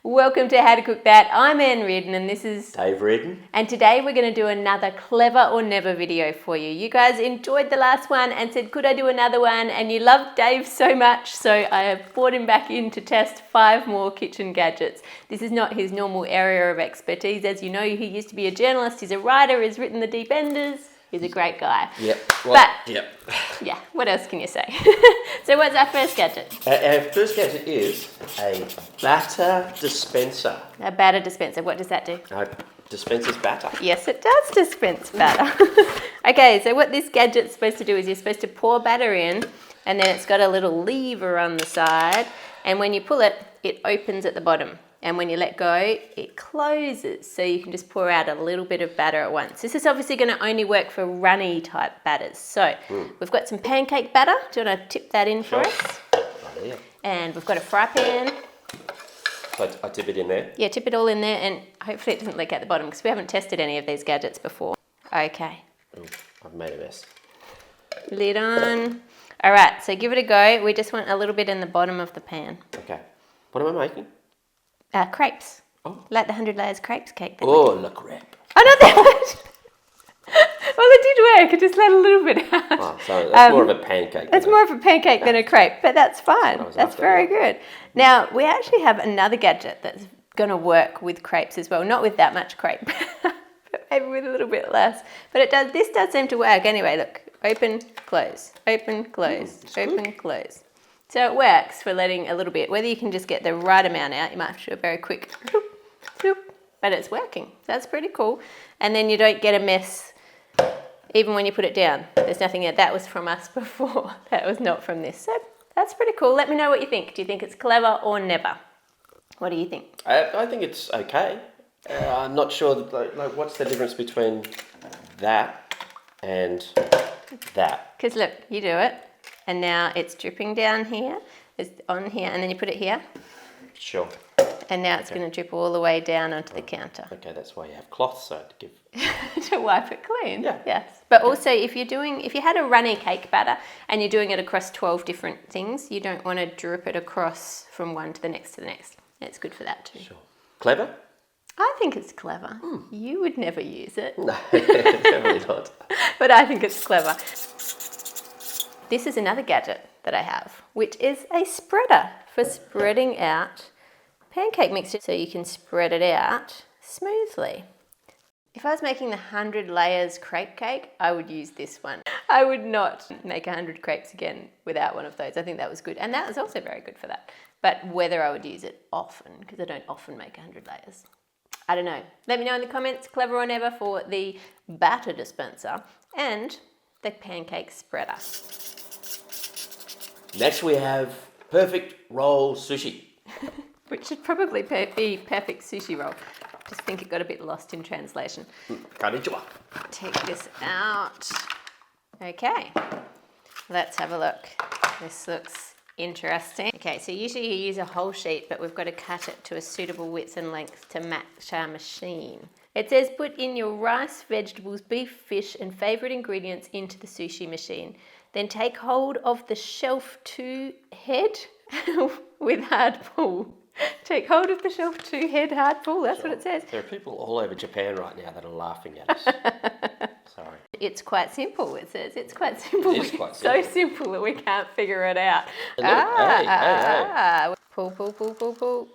Welcome to How to Cook That. I'm Ann Reardon and this is Dave Reardon. And today we're going to do another clever or never video for you. You guys enjoyed the last one and said, could I do another one? And you loved Dave so much, so I have brought him back in to test 5 more kitchen gadgets. This is not his normal area of expertise. As you know, he used to be a journalist, he's a writer, he's written The Deep Enders. He's a great guy. Yep. Yeah, what else can you say? So what's our first gadget? Our first gadget is a batter dispenser. A batter dispenser. What does that do? Dispenses batter. Yes, it does dispense batter. Okay, so what this gadget's supposed to do is you're supposed to pour batter in, and then it's got a little lever on the side, and when you pull it, it opens at the bottom. And when you let go, it closes, so you can just pour out a little bit of batter at once. This is obviously going to only work for runny type batters. So we've got some pancake batter. Do you want to tip that in for us? Right here. And we've got a fry pan. So I tip it in there? Yeah, tip it all in there, and hopefully it doesn't leak out the bottom because we haven't tested any of these gadgets before. Okay. Ooh, I've made a mess. Lid on. All right, so give it a go. We just want a little bit in the bottom of the pan. Okay. What am I making? Crepes. Oh. Like the 100 layers crepes cake. Oh, le crepe. Oh, not that much. Well, it did work. It just let a little bit out. Oh, so that's more of a pancake. It's more of a pancake than a crepe, but that's fine. That's very good. Now, we actually have another gadget that's going to work with crepes as well. Not with that much crepe, but maybe with a little bit less. But this does seem to work. Anyway, look. Open, close, open, close, open, close. So it works for letting a little bit, whether you can just get the right amount out, you might have to do a very quick, but it's working. That's pretty cool. And then you don't get a mess even when you put it down. There's nothing there. That was from us before. That was not from this. So that's pretty cool. Let me know what you think. Do you think it's clever or never? What do you think? I think it's okay. I'm not sure, what's the difference between that and that? Because look, you do it. And now it's dripping down here, it's on here, and then you put it here. Sure. And now it's going to drip all the way down onto the counter. Okay, that's why you have cloths, so to give... To wipe it clean. Yeah. Yes. But also, if you had a runny cake batter and you're doing it across 12 different things, you don't want to drip it across from one to the next to the next. It's good for that too. Sure. Clever? I think it's clever. You would never use it. No, definitely not. But I think it's clever. This is another gadget that I have, which is a spreader for spreading out pancake mixture so you can spread it out smoothly. If I was making the 100 layers crepe cake, I would use this one. I would not make 100 crepes again without one of those. I think that was good. And that was also very good for that. But whether I would use it often, because I don't often make 100 layers. I don't know. Let me know in the comments, clever or never, for the batter dispenser and the pancake spreader. Next we have perfect roll sushi. Which should probably be perfect sushi roll. Just think it got a bit lost in translation. Konnichiwa. Take this out. Okay, let's have a look. This looks interesting. Okay, so usually you use a whole sheet, but we've got to cut it to a suitable width and length to match our machine. It says put in your rice, vegetables, beef, fish and favourite ingredients into the sushi machine. Then take hold of the shelf 2 head with hard pull. Take hold of the shelf 2 head hard pull. That's what it says. There are people all over Japan right now that are laughing at us. Sorry. It's quite simple, it says. It's quite simple. It is quite simple. So simple that we can't figure it out. Hey. Pull, pull, pull, pull, pull.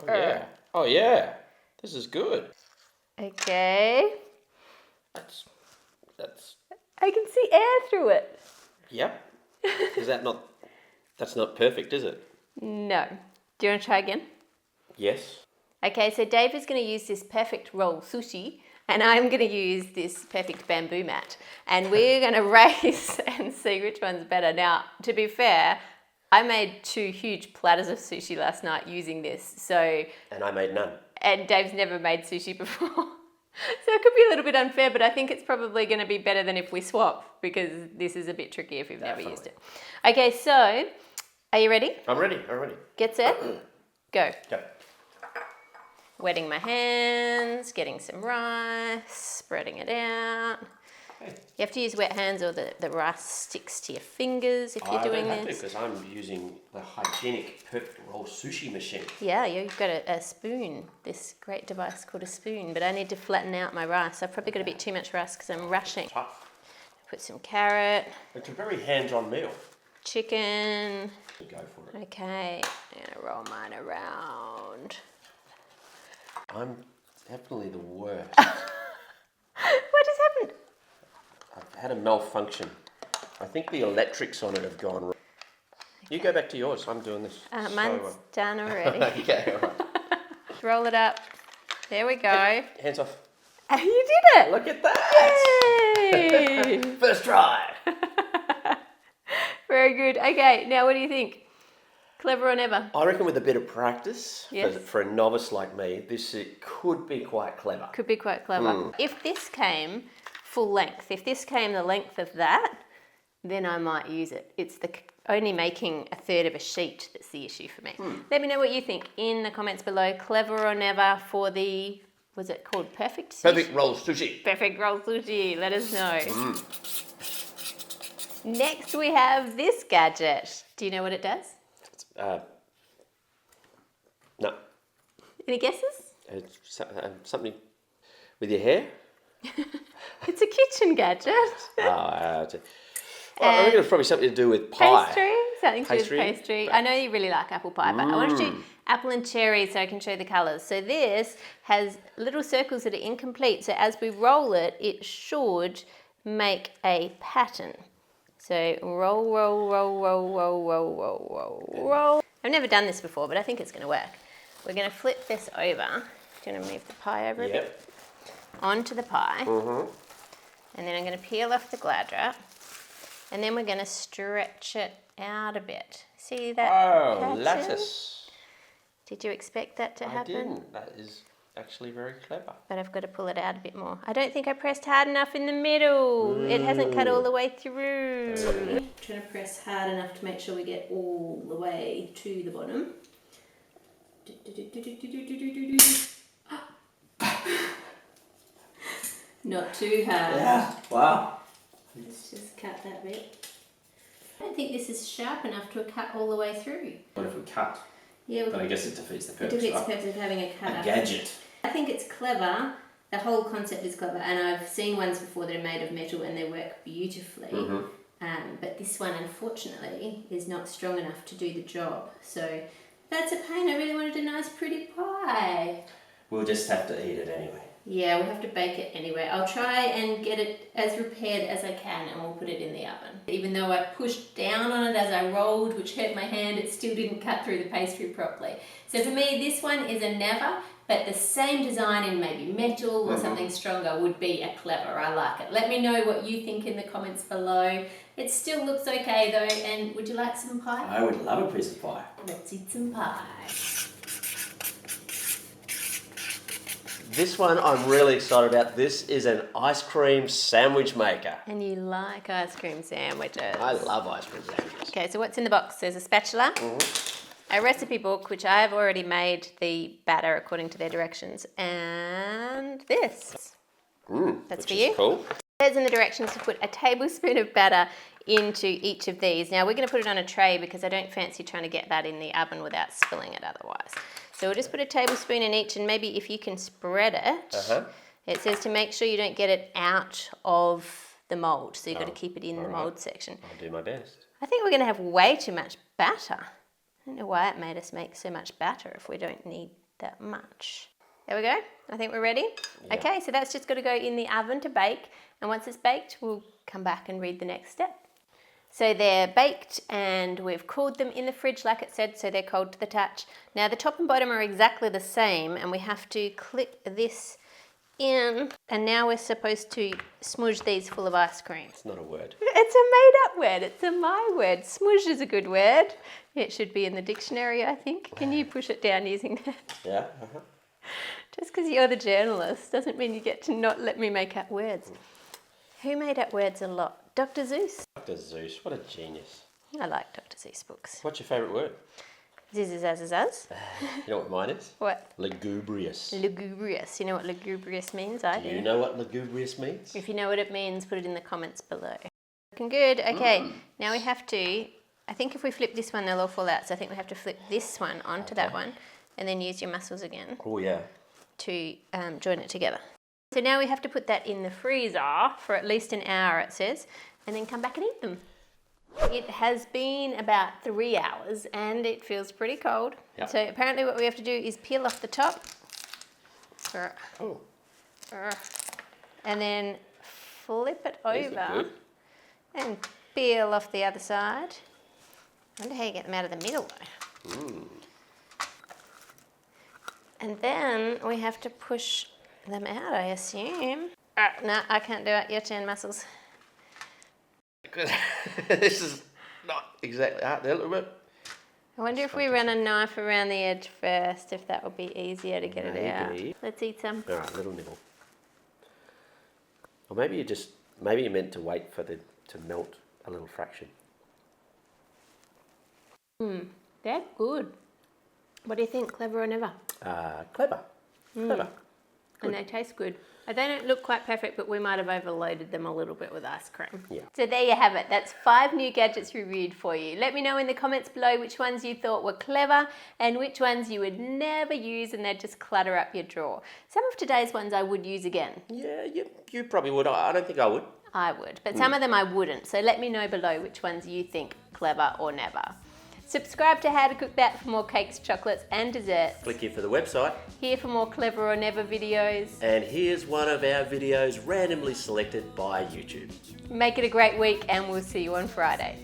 Oh, yeah. Oh, yeah. This is good. Okay. That's... I can see air through it. Yep. That's not perfect, is it? No. Do you want to try again? Yes. Okay, so Dave is going to use this perfect roll sushi, and I'm going to use this perfect bamboo mat. And we're going to race and see which one's better. Now, to be fair, I made 2 huge platters of sushi last night using this. And I made none. And Dave's never made sushi before. So it could be a little bit unfair, but I think it's probably going to be better than if we swap, because this is a bit tricky if you've never used it. Okay, so are you ready? I'm ready. Get set, go. Go. Wetting my hands, getting some rice, spreading it out. You have to use wet hands or the rice sticks to your fingers if you're doing I don't have this. to because I'm using the hygienic perfect roll sushi machine. Yeah, you've got a spoon, this great device called a spoon, but I need to flatten out my rice. I've probably got a bit too much rice because I'm rushing. Tough. Put some carrot. It's a very hands-on meal. Chicken. Go for it. Okay, I'm going to roll mine around. I'm definitely the worst. What has happened? I've had a malfunction. I think the electrics on it have gone wrong. Okay. You go back to yours. I'm doing this. Mine's done already. Okay, all right. Roll it up. There we go. Hands off. Oh, you did it! Look at that! Yay! First try. Very good. Okay, now what do you think? Clever or never? I reckon with a bit of practice, yes. for a novice like me, it could be quite clever. Could be quite clever. If this came full length, if this came the length of that, then I might use it. It's the only making a third of a sheet that's the issue for me. Let me know what you think in the comments below. Clever or never for the, was it called perfect sushi? Perfect roll sushi. Perfect roll sushi. Let us know. Next we have this gadget. Do you know what it does? No. Any guesses? It's something with your hair? It's a kitchen gadget. I reckon it's probably something to do with pie. Pastry? Something to do with pastry. I know you really like apple pie, but I want to do apple and cherry so I can show the colours. So this has little circles that are incomplete. So as we roll it, it should make a pattern. So roll, roll, roll, roll, roll, roll, roll, roll, roll. I've never done this before, but I think it's going to work. We're going to flip this over. Do you want to move the pie over a bit? Onto the pie. And then I'm going to peel off the glad wrap. And then we're going to stretch it out a bit. See that pattern? Lattice. Did you expect that to happen? I didn't. That is actually very clever. But I've got to pull it out a bit more. I don't think I pressed hard enough in the middle. It hasn't cut all the way through. Trying to press hard enough to make sure we get all the way to the bottom. Not too hard. Yeah. Wow. Let's just cut that bit. I don't think this is sharp enough to cut all the way through. What if we cut? Yeah, but I guess it defeats the purpose. It defeats the purpose of having a cut. A gadget. I think it's clever. The whole concept is clever, and I've seen ones before that are made of metal and they work beautifully. But this one, unfortunately, is not strong enough to do the job. So that's a pain. I really wanted a nice, pretty pie. We'll just have to eat it anyway. Yeah, we'll have to bake it anyway. I'll try and get it as repaired as I can and we'll put it in the oven. Even though I pushed down on it as I rolled, which hurt my hand, it still didn't cut through the pastry properly. So for me, this one is a never, but the same design in maybe metal or something stronger would be a clever. I like it. Let me know what you think in the comments below. It still looks okay though, and would you like some pie? I would love a piece of pie. Let's eat some pie. This one I'm really excited about. This is an ice cream sandwich maker. And you like ice cream sandwiches. I love ice cream sandwiches. Okay, so what's in the box? There's a spatula, a recipe book, which I have already made the batter according to their directions, and this. That's for you. Cool. There's in the directions to put a tablespoon of batter into each of these. Now we're going to put it on a tray because I don't fancy trying to get that in the oven without spilling it otherwise. So we'll just put a tablespoon in each, and maybe if you can spread it, it says to make sure you don't get it out of the mould. So you've got to keep it in the mould section. I'll do my best. I think we're going to have way too much batter. I don't know why it made us make so much batter if we don't need that much. There we go. I think we're ready. Yeah. Okay, so that's just got to go in the oven to bake. And once it's baked, we'll come back and read the next step. So they're baked and we've cooled them in the fridge like it said, so they're cold to the touch. Now the top and bottom are exactly the same and we have to clip this in, and now we're supposed to smudge these full of ice cream. It's not a word. It's a made-up word. It's a my word. Smudge is a good word. It should be in the dictionary, I think. Can you push it down using that? Yeah. Just because you're the journalist doesn't mean you get to not let me make up words. Who made up words a lot? Dr. Zeus. Dr. Zeus, what a genius. I like Dr. Zeus books. What's your favourite word? Zzzz. You know what mine is? What? Lugubrious. Lugubrious. You know what lugubrious means? I do. Do you know what lugubrious means? If you know what it means, put it in the comments below. Looking good. Okay, now we have to, I think if we flip this one, they'll all fall out. So I think we have to flip this one onto that one and then use your muscles again. Oh, yeah. To join it together. So now we have to put that in the freezer for at least an hour, it says, and then come back and eat them. It has been about 3 hours and it feels pretty cold. Yep. So apparently what we have to do is peel off the top. Oh. And then flip it over and peel off the other side. I wonder how you get them out of the middle though. And then we have to push them out, I assume. No, I can't do it. Your turn, muscles. This is not exactly hard. There a little bit. I wonder if we run a knife around the edge first, if that would be easier to get it out. Let's eat some. All right, little nibble. Or maybe you meant to wait for to melt a little fraction. They're good. What do you think, clever or never? Clever. Clever. And they taste good. They don't look quite perfect, but we might have overloaded them a little bit with ice cream. Yeah. So there you have it. That's 5 new gadgets reviewed for you. Let me know in the comments below which ones you thought were clever and which ones you would never use and they'd just clutter up your drawer. Some of today's ones I would use again. Yeah, you probably would. I don't think I would. I would, but some of them I wouldn't. So let me know below which ones you think clever or never. Subscribe to How to Cook That for more cakes, chocolates and desserts. Click here for the website. Here for more clever or never videos. And here's one of our videos randomly selected by YouTube. Make it a great week and we'll see you on Friday.